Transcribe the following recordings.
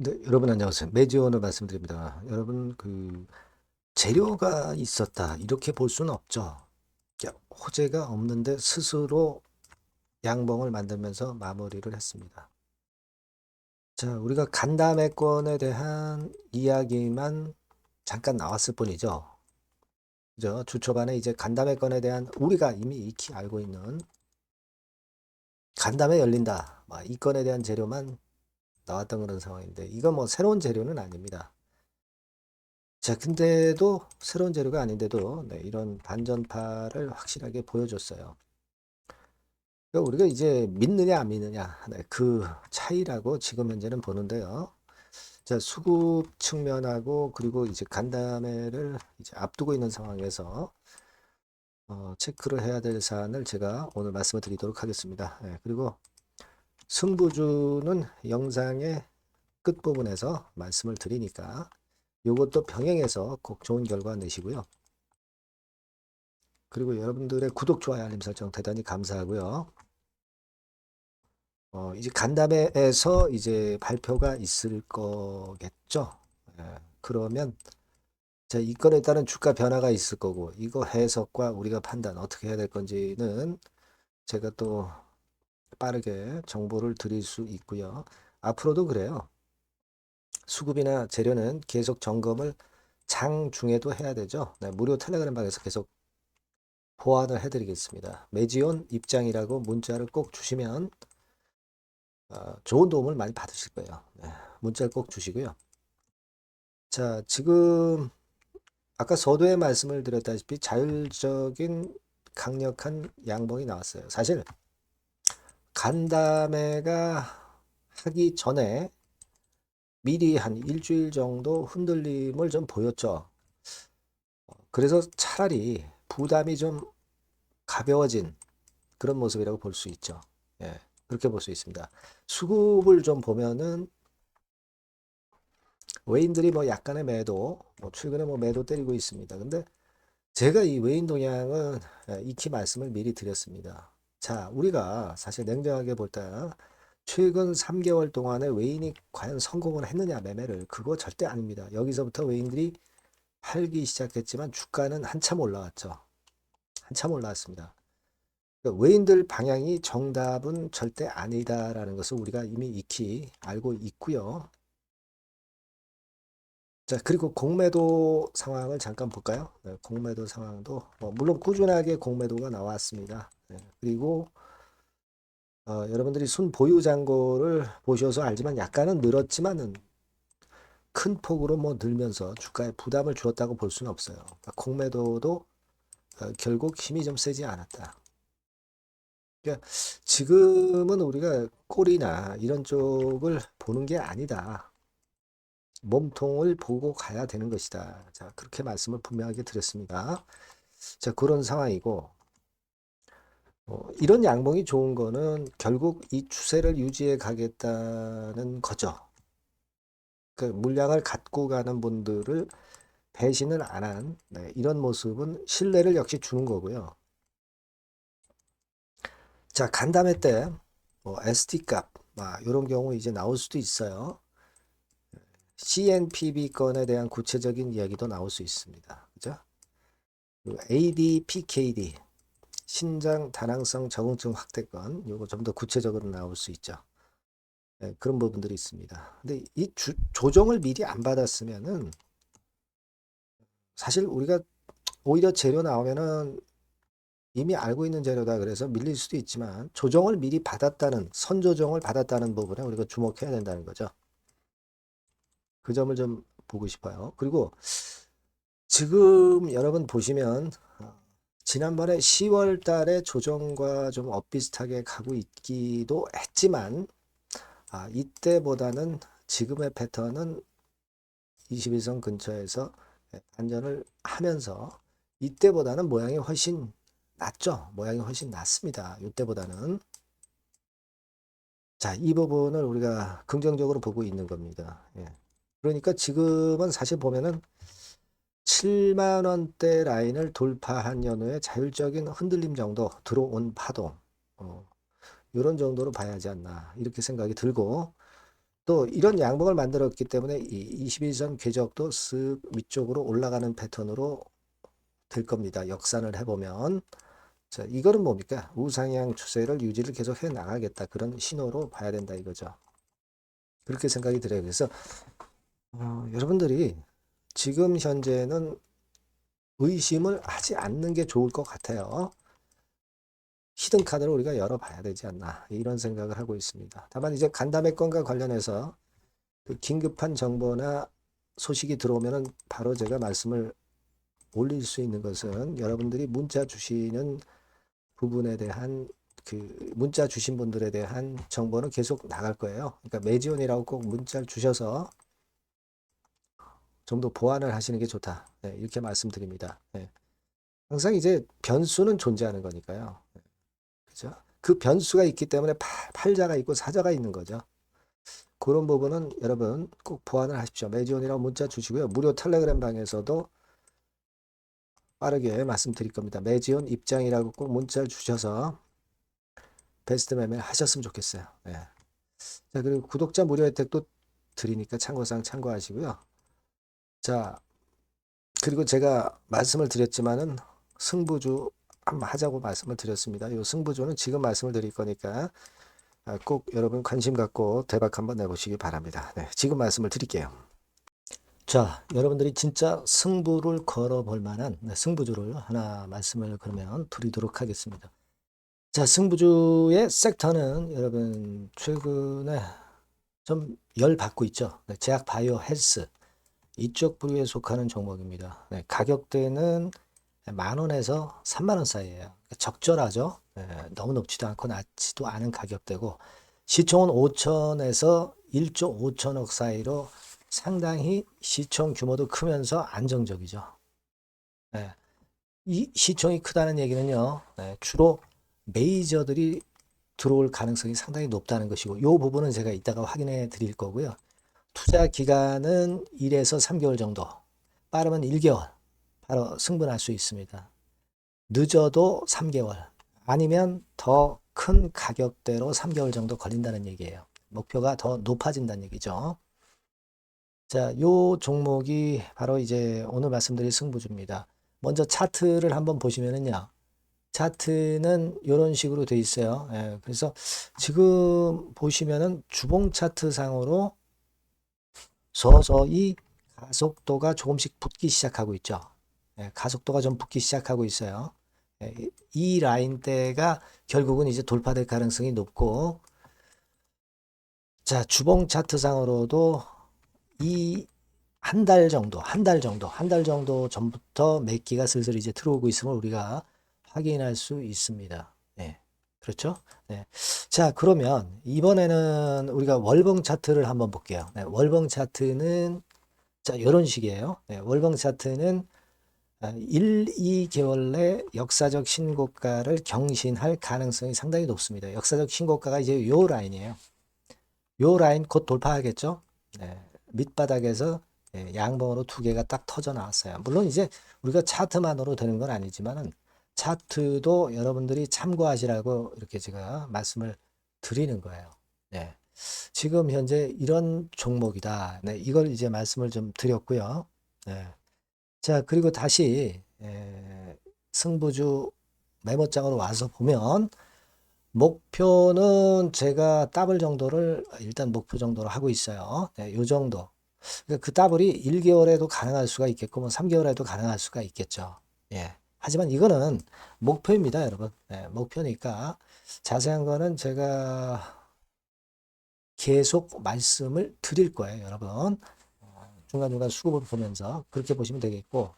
네, 여러분 안녕하세요. 매지원을 말씀드립니다. 여러분 재료가 있었다 이렇게 볼 수는 없죠. 호재가 없는데 스스로 양봉을 만들면서 마무리를 했습니다. 자, 우리가 간담회권에 대한 이야기만 잠깐 나왔을 뿐이죠. 그죠? 주 초반에 이제 간담회권에 대한 우리가 이미 익히 알고 있는 간담회 열린다. 이 건에 대한 재료만 나왔던 그런 상황인데 이건 뭐 새로운 재료는 아닙니다. 자, 근데도 새로운 재료가 아닌데도 네, 이런 반전파를 확실하게 보여줬어요. 그러니까 우리가 이제 믿느냐 안 믿느냐 네, 그 차이라고 지금 현재는 보는데요. 자, 수급 측면하고 그리고 이제 간담회를 이제 앞두고 있는 상황에서 체크를 해야 될 사안을 제가 오늘 말씀을 드리도록 하겠습니다. 네, 그리고 승부주는 영상의 끝부분에서 말씀을 드리니까 이것도 병행해서 꼭 좋은 결과 내시고요. 그리고 여러분들의 구독, 좋아요, 알림 설정 대단히 감사하고요. 이제 간담회에서 이제 발표가 있을 거겠죠. 그러면 자, 이 건에 따른 주가 변화가 있을 거고 이거 해석과 우리가 판단 어떻게 해야 될 건지는 제가 또 빠르게 정보를 드릴 수 있고요. 앞으로도 그래요. 수급이나 재료는 계속 점검을 장중에도 해야 되죠. 네, 무료 텔레그램 방에서 계속 보완을 해드리겠습니다. 매지온 입장이라고 문자를 꼭 주시면 좋은 도움을 많이 받으실 거예요. 네, 문자를 꼭 주시고요. 자, 지금 아까 서두에 말씀을 드렸다시피 자율적인 강력한 양봉이 나왔어요. 사실 간담회가 하기 전에 미리 한 일주일 정도 흔들림을 좀 보였죠. 그래서 차라리 부담이 좀 가벼워진 그런 모습이라고 볼 수 있죠. 예, 그렇게 볼 수 있습니다. 수급을 좀 보면은 외인들이 뭐 약간의 매도, 뭐 최근에 뭐 매도 때리고 있습니다. 근데 제가 이 외인 동향은 익히 말씀을 미리 드렸습니다. 자, 우리가 사실 냉정하게 볼 때 최근 3개월 동안에 외인이 과연 성공을 했느냐 매매를 그거 절대 아닙니다. 여기서부터 외인들이 팔기 시작했지만 주가는 한참 올라왔죠. 한참 올라왔습니다. 그러니까 외인들 방향이 정답은 절대 아니다라는 것을 우리가 이미 익히 알고 있고요. 자, 그리고 공매도 상황을 잠깐 볼까요? 네, 공매도 상황도 물론 꾸준하게 공매도가 나왔습니다. 네, 그리고 여러분들이 순 보유 잔고를 보셔서 알지만 약간은 늘었지만은 큰 폭으로 뭐 늘면서 주가에 부담을 주었다고 볼 수는 없어요. 그러니까 공매도도 결국 힘이 좀 세지 않았다. 그러니까 지금은 우리가 꼴이나 이런 쪽을 보는 게 아니다. 몸통을 보고 가야 되는 것이다. 자, 그렇게 말씀을 분명하게 드렸습니다. 자, 그런 상황이고, 이런 양봉이 좋은 거는 결국 이 추세를 유지해 가겠다는 거죠. 그 물량을 갖고 가는 분들을 배신을 안 한, 네, 이런 모습은 신뢰를 역시 주는 거고요. 자, 간담회 때, ST 값, 이런 경우 이제 나올 수도 있어요. CNPB 건에 대한 구체적인 이야기도 나올 수 있습니다. 그죠? ADPKD, 신장 다낭성 적응증 확대권, 요거 좀 더 구체적으로 나올 수 있죠. 네, 그런 부분들이 있습니다. 근데 이 조정을 미리 안 받았으면은 사실 우리가 오히려 재료 나오면은 이미 알고 있는 재료다 그래서 밀릴 수도 있지만 조정을 미리 받았다는 선조정을 받았다는 부분에 우리가 주목해야 된다는 거죠. 그 점을 좀 보고 싶어요. 그리고 지금 여러분 보시면 지난번에 10월 달에 조정과 좀 엇비슷하게 가고 있기도 했지만 이때보다는 지금의 패턴은 21선 근처에서 반전을 하면서 이때보다는 모양이 훨씬 낫죠. 모양이 훨씬 낫습니다. 이때보다는. 자, 이 부분을 우리가 긍정적으로 보고 있는 겁니다. 예. 그러니까 지금은 사실 보면은 7만 원대 라인을 돌파한 연후에 자율적인 흔들림 정도 들어온 파동 이런 정도로 봐야 하지 않나 이렇게 생각이 들고 또 이런 양봉을 만들었기 때문에 이 21선 궤적도 쓱 위쪽으로 올라가는 패턴으로 될 겁니다. 역산을 해보면. 자, 이거는 뭡니까? 우상향 추세를 유지를 계속 해 나가겠다. 그런 신호로 봐야 된다 이거죠. 그렇게 생각이 들어요. 그래서 여러분들이 지금 현재는 의심을 하지 않는 게 좋을 것 같아요. 히든 카드를 우리가 열어봐야 되지 않나 이런 생각을 하고 있습니다. 다만 이제 간담회 건과 관련해서 그 긴급한 정보나 소식이 들어오면은 바로 제가 말씀을 올릴 수 있는 것은 여러분들이 문자 주시는 부분에 대한 그 문자 주신 분들에 대한 정보는 계속 나갈 거예요. 그러니까 매지온이라고 꼭 문자를 주셔서 좀 더 보완을 하시는 게 좋다. 네, 이렇게 말씀드립니다. 네. 항상 이제 변수는 존재하는 거니까요. 그죠? 그 변수가 있기 때문에 팔자가 있고 사자가 있는 거죠. 그런 부분은 여러분 꼭 보완을 하십시오. 매지온이라고 문자 주시고요. 무료 텔레그램 방에서도 빠르게 말씀드릴 겁니다. 매지온 입장이라고 꼭 문자를 주셔서 베스트 매매 하셨으면 좋겠어요. 네. 자, 그리고 구독자 무료 혜택도 드리니까 참고사항 참고하시고요. 자, 그리고 제가 말씀을 드렸지만은 승부주 한번 하자고 말씀을 드렸습니다. 이 승부주는 지금 말씀을 드릴 거니까 꼭 여러분 관심 갖고 대박 한번 내보시기 바랍니다. 네, 지금 말씀을 드릴게요. 자, 여러분들이 진짜 승부를 걸어볼 만한 승부주를 하나 말씀을 그러면 드리도록 하겠습니다. 자, 승부주의 섹터는 여러분 최근에 좀 열받고 있죠. 네, 제약 바이오 헬스 이쪽 부류에 속하는 종목입니다. 네, 가격대는 10,000원에서 30,000원 사이에요. 적절하죠. 네, 너무 높지도 않고 낮지도 않은 가격대고 시총은 5천에서 1조 5천억 사이로 상당히 시총 규모도 크면서 안정적이죠. 네, 이 시총이 크다는 얘기는요. 네, 주로 메이저들이 들어올 가능성이 상당히 높다는 것이고 이 부분은 제가 이따가 확인해 드릴 거고요. 투자 기간은 1에서 3개월 정도, 빠르면 1개월 바로 승분할 수 있습니다. 늦어도 3개월, 아니면 더 큰 가격대로 3개월 정도 걸린다는 얘기예요. 목표가 더 높아진다는 얘기죠. 자, 요 종목이 바로 이제 오늘 말씀드릴 승부주입니다. 먼저 차트를 한번 보시면은요. 차트는 이런 식으로 돼 있어요. 예, 그래서 지금 보시면은 주봉 차트 상으로 서서히 가속도가 조금씩 붙기 시작하고 있죠. 예, 가속도가 좀 붙기 시작하고 있어요. 예, 이 라인대가 결국은 이제 돌파될 가능성이 높고, 자, 주봉 차트상으로도 이 한 달 정도, 한 달 정도 전부터 매기가 슬슬 이제 들어오고 있음을 우리가 확인할 수 있습니다. 네, 그렇죠? 네. 자, 그러면 이번에는 우리가 월봉 차트를 한번 볼게요. 네, 월봉 차트는 자, 이런 식이에요. 네, 월봉 차트는 1, 2개월 내 역사적 신고가를 경신할 가능성이 상당히 높습니다. 역사적 신고가가 이제 요 라인이에요. 요 라인 곧 돌파하겠죠? 네, 밑바닥에서 양봉으로 두 개가 딱 터져 나왔어요. 물론 이제 우리가 차트만으로 되는 건 아니지만은 차트도 여러분들이 참고하시라고 이렇게 제가 말씀을 드리는 거예요. 네. 지금 현재 이런 종목이다. 네, 이걸 이제 말씀을 좀 드렸고요. 네. 자, 그리고 다시 승부주 메모장으로 와서 보면 목표는 제가 더블 정도를 일단 목표 정도로 하고 있어요. 네, 요 정도. 그러니까 그 더블이 1개월에도 가능할 수가 있겠고 뭐 3개월에도 가능할 수가 있겠죠. 예. 하지만 이거는 목표입니다, 여러분. 네, 목표니까 자세한 거는 제가 계속 말씀을 드릴 거예요, 여러분. 중간중간 수급을 보면서 그렇게 보시면 되겠고.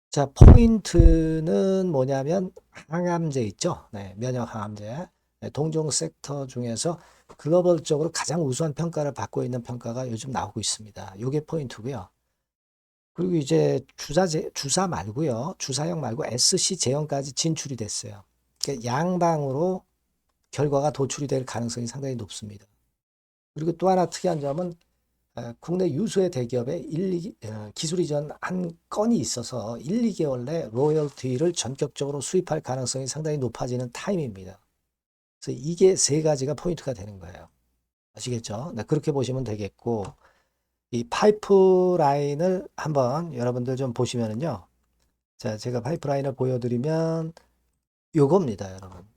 자, 포인트는 뭐냐면 항암제 있죠. 네, 면역 항암제. 네, 동종 섹터 중에서 글로벌적으로 가장 우수한 평가를 받고 있는 평가가 요즘 나오고 있습니다. 이게 포인트고요. 그리고 이제 주사 말고요. 주사형 말고 SC 제형까지 진출이 됐어요. 그러니까 양방으로 결과가 도출이 될 가능성이 상당히 높습니다. 그리고 또 하나 특이한 점은 국내 유수의 대기업에 기술 이전 한 건이 있어서 1, 2개월 내 로열티를 전격적으로 수입할 가능성이 상당히 높아지는 타임입니다. 그래서 이게 세 가지가 포인트가 되는 거예요. 아시겠죠? 네, 그렇게 보시면 되겠고, 이 파이프라인을 한번 여러분들 좀 보시면은요. 자, 제가 파이프라인을 보여드리면 요겁니다, 여러분.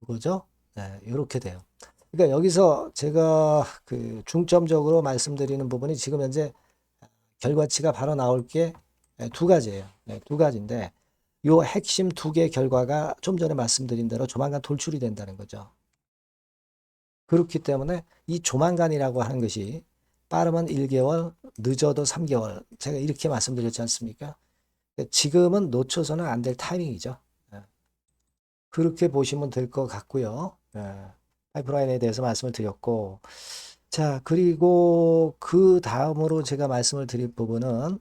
이거죠? 네, 이렇게 돼요. 그러니까 여기서 제가 그 중점적으로 말씀드리는 부분이 지금 현재 결과치가 바로 나올 게 두 가지예요. 네, 두 가지인데 요 핵심 두 개 결과가 좀 전에 말씀드린 대로 조만간 돌출이 된다는 거죠. 그렇기 때문에 이 조만간이라고 하는 것이 빠르면 1개월, 늦어도 3개월. 제가 이렇게 말씀드렸지 않습니까? 지금은 놓쳐서는 안 될 타이밍이죠. 예. 그렇게 보시면 될 것 같고요. 예. 파이프라인에 대해서 말씀을 드렸고, 자, 그리고 그 다음으로 제가 말씀을 드릴 부분은,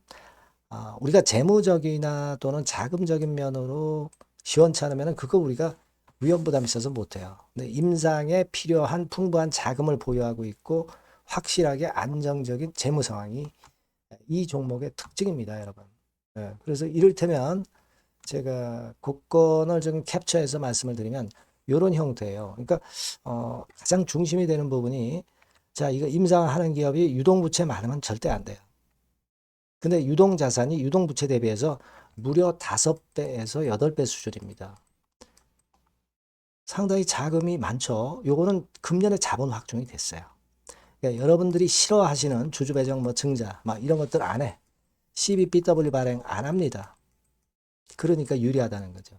우리가 재무적이나 또는 자금적인 면으로 시원찮으면 그거 우리가 위험 부담이 있어서 못해요. 근데 임상에 필요한 풍부한 자금을 보유하고 있고, 확실하게 안정적인 재무 상황이 이 종목의 특징입니다, 여러분. 예, 그래서 이를테면 제가 국권을 좀 캡처해서 말씀을 드리면 이런 형태예요. 그러니까 가장 중심이 되는 부분이 자, 이거 임상하는 기업이 유동부채 많으면 절대 안 돼요. 근데 유동자산이 유동부채 대비해서 무려 5배에서 8배 수준입니다. 상당히 자금이 많죠. 요거는 금년에 자본 확정이 됐어요. 그러니까 여러분들이 싫어하시는 주주배정 뭐 증자 막 이런 것들 안 해. CBBW 발행 안 합니다. 그러니까 유리하다는 거죠.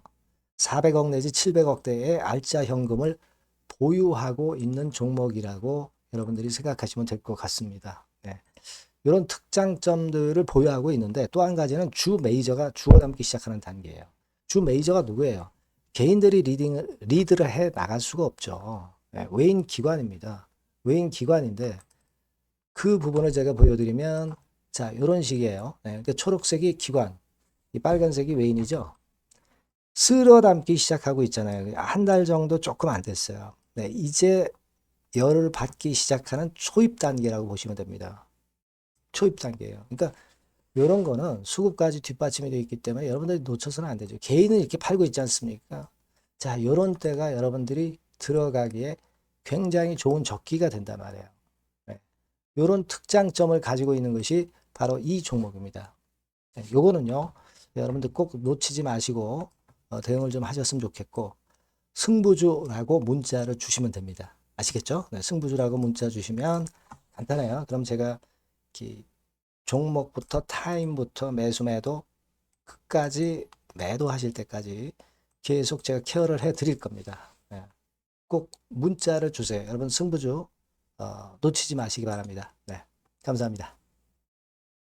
400억 내지 700억대의 알짜 현금을 보유하고 있는 종목이라고 여러분들이 생각하시면 될 것 같습니다. 네. 이런 특장점들을 보유하고 있는데 또 한 가지는 주 메이저가 죽어남기 시작하는 단계예요. 주 메이저가 누구예요? 개인들이 리드를 해 나갈 수가 없죠. 네. 외인 기관입니다. 외인 기관인데 그 부분을 제가 보여드리면 자, 이런 식이에요. 네. 그러니까 초록색이 기관, 이 빨간색이 외인이죠. 쓸어 담기 시작하고 있잖아요. 한 달 정도 조금 안 됐어요. 네, 이제 열을 받기 시작하는 초입 단계라고 보시면 됩니다. 초입 단계예요. 그러니까 이런 거는 수급까지 뒷받침이 되어 있기 때문에 여러분들이 놓쳐서는 안 되죠. 개인은 이렇게 팔고 있지 않습니까? 자, 이런 때가 여러분들이 들어가기에 굉장히 좋은 적기가 된단 말이에요. 네. 이런 특장점을 가지고 있는 것이 바로 이 종목입니다. 네, 요거는요, 여러분들 꼭 놓치지 마시고 대응을 좀 하셨으면 좋겠고, 승부주라고 문자를 주시면 됩니다. 아시겠죠? 네, 승부주라고 문자 주시면 간단해요. 그럼 제가 이렇게 종목부터 타임부터 매수 매도 끝까지 매도하실 때까지 계속 제가 케어를 해 드릴 겁니다. 네, 꼭 문자를 주세요. 여러분 승부주 놓치지 마시기 바랍니다. 네, 감사합니다.